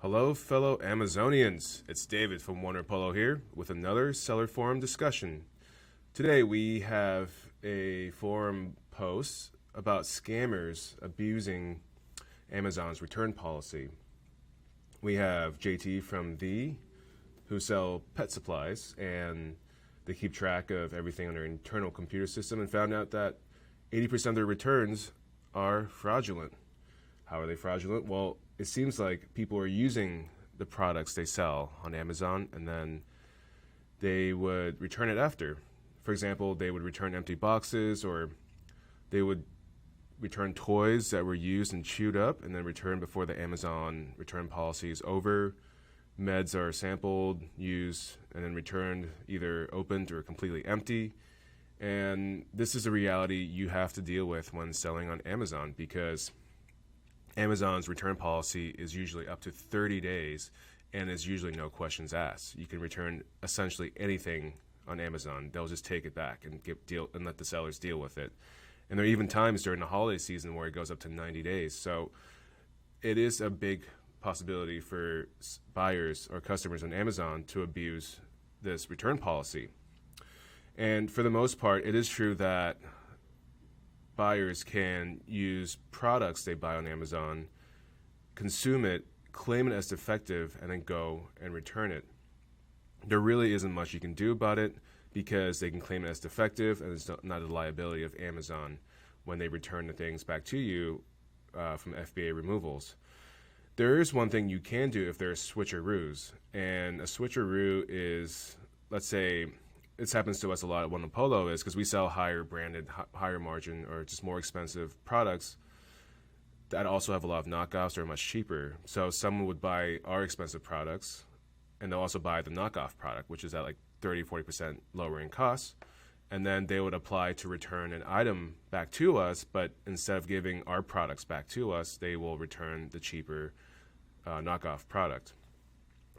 Hello, fellow Amazonians. It's David from Warner Polo here with another seller forum discussion. Today we have a forum post about scammers abusing Amazon's return policy. We have JT from who sell pet supplies, and they keep track of everything on their internal computer system and found out that 80% of their returns are fraudulent. How are they fraudulent? Well, it seems like people are using the products they sell on Amazon and then they would return it after. For example, they would return empty boxes, or they would return toys that were used and chewed up and then return before the Amazon return policy is over. Meds are sampled, used, and then returned either opened or completely empty. And this is a reality you have to deal with when selling on Amazon, because Amazon's return policy is usually up to 30 days and is usually no questions asked. You can return essentially anything on Amazon. They'll just take it back and let the sellers deal with it. And there are even times during the holiday season where it goes up to 90 days. So it is a big possibility for buyers or customers on Amazon to abuse this return policy. And for the most part, it is true that buyers can use products they buy on Amazon, consume it, claim it as defective, and then go and return it. There really isn't much you can do about it because they can claim it as defective, and it's not a liability of Amazon when they return the things back to you from FBA removals. There is one thing you can do if there are switcheroos, and a switcheroo is, let's say, this happens to us a lot at Warner Polo, is because we sell higher branded, higher margin, or just more expensive products that also have a lot of knockoffs or are much cheaper. So someone would buy our expensive products, and they'll also buy the knockoff product, which is at like 30-40% lower in cost. And then they would apply to return an item back to us, but instead of giving our products back to us, they will return the cheaper knockoff product.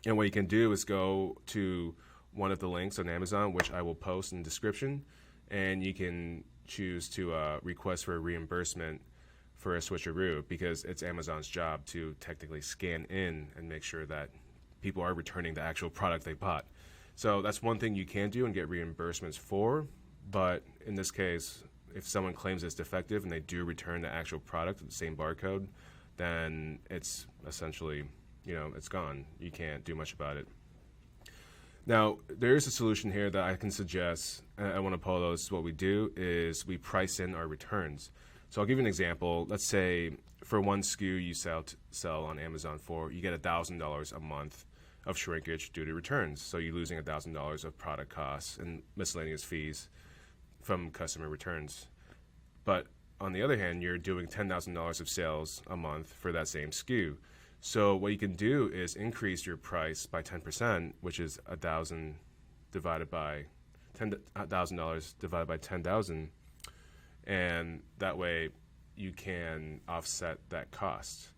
And what you can do is go to one of the links on Amazon, which I will post in the description, and you can choose to request for a reimbursement for a switcheroo, because it's Amazon's job to technically scan in and make sure that people are returning the actual product they bought. So that's one thing you can do and get reimbursements for. But in this case, if someone claims it's defective and they do return the actual product with the same barcode, then it's essentially, it's gone. You can't do much about it. Now, there is a solution here that I can suggest. At Warner Polo, this is what we do, is we price in our returns. So I'll give you an example. Let's say for one SKU you sell on Amazon for, you get $1,000 a month of shrinkage due to returns. So you're losing $1,000 of product costs and miscellaneous fees from customer returns. But on the other hand, you're doing $10,000 of sales a month for that same SKU. So what you can do is increase your price by 10%, which is $1,000 divided by $10,000 divided by 10,000, and that way you can offset that cost.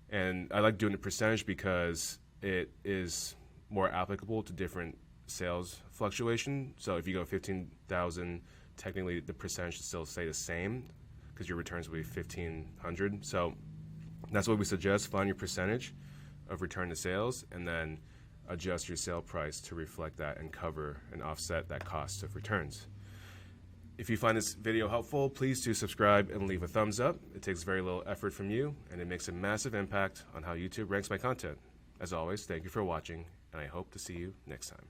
And I like doing a percentage because it is more applicable to different sales fluctuation. So if you go 15,000, technically the percentage should still stay the same because your returns will be 1,500. So that's what we suggest. Find your percentage of return to sales and then adjust your sale price to reflect that and cover and offset that cost of returns. If you find this video helpful, please do subscribe and leave a thumbs up. It takes very little effort from you, and it makes a massive impact on how YouTube ranks my content. As always, thank you for watching, and I hope to see you next time.